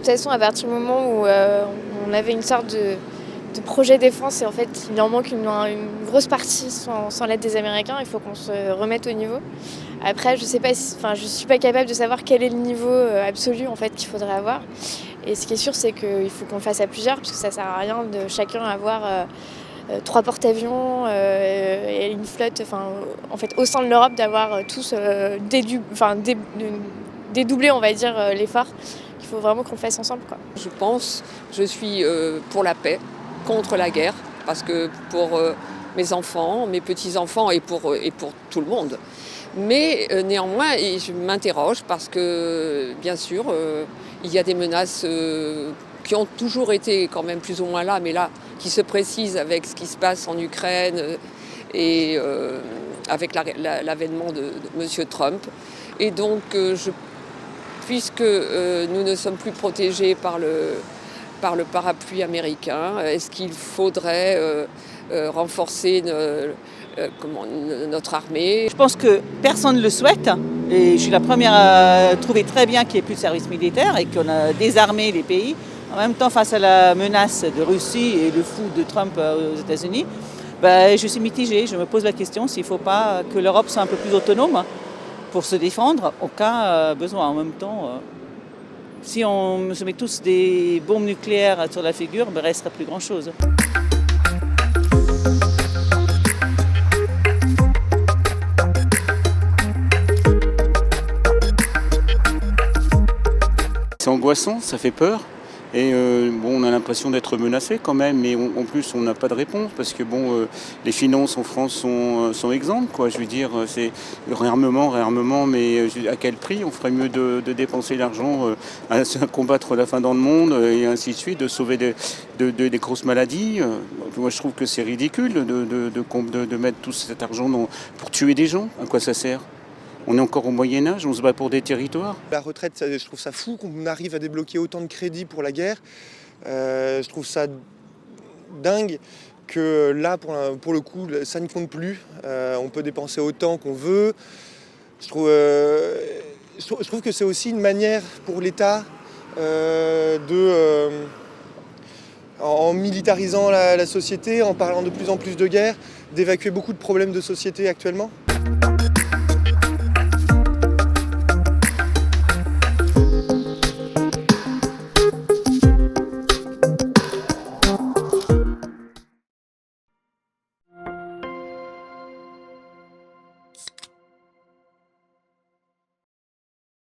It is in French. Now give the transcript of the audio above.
toute façon, à partir du moment où on avait une sorte de projet défense et en fait, il en manque une grosse partie sans l'aide des Américains, il faut qu'on se remette au niveau. Après, je sais pas, je suis pas capable de savoir quel est le niveau absolu en fait qu'il faudrait avoir. Et ce qui est sûr, c'est qu'il faut qu'on le fasse à plusieurs, parce que ça sert à rien de chacun avoir 3 porte-avions et une flotte. En fait, au sein de l'Europe, d'avoir tous dédoublé, on va dire, l'effort. Il faut vraiment qu'on le fasse ensemble, quoi. Je suis pour la paix, contre la guerre, parce que pour mes enfants, mes petits-enfants et pour tout le monde. Mais néanmoins, je m'interroge parce que, bien sûr, il y a des menaces qui ont toujours été quand même plus ou moins là, mais là, qui se précisent avec ce qui se passe en Ukraine et avec l'avènement de M. Trump. Et donc, puisque nous ne sommes plus protégés par le parapluie américain, est-ce qu'il faudrait renforcer notre armée? Je pense que personne ne le souhaite et je suis la première à trouver très bien qu'il n'y ait plus de service militaire et qu'on a désarmé les pays. En même temps, face à la menace de Russie et le fou de Trump aux États-Unis, je suis mitigée. Je me pose la question s'il ne faut pas que l'Europe soit un peu plus autonome pour se défendre au cas besoin. En même temps, si on se met tous des bombes nucléaires sur la figure, il ne resterait plus grand-chose. C'est angoissant, ça fait peur. Et on a l'impression d'être menacé quand même, mais en plus on n'a pas de réponse parce que les finances en France sont exemptes, quoi. Je veux dire, c'est réarmement, mais à quel prix? On ferait mieux de dépenser l'argent à combattre la faim dans le monde et ainsi de suite, de sauver des grosses maladies. Moi je trouve que c'est ridicule de mettre tout cet argent pour tuer des gens. À quoi ça sert? On est encore au Moyen-Âge, on se bat pour des territoires. La retraite, je trouve ça fou qu'on arrive à débloquer autant de crédits pour la guerre. Je trouve ça dingue que là, pour le coup, ça ne compte plus. On peut dépenser autant qu'on veut. Je trouve que c'est aussi une manière pour l'État en militarisant la société, en parlant de plus en plus de guerre, d'évacuer beaucoup de problèmes de société actuellement.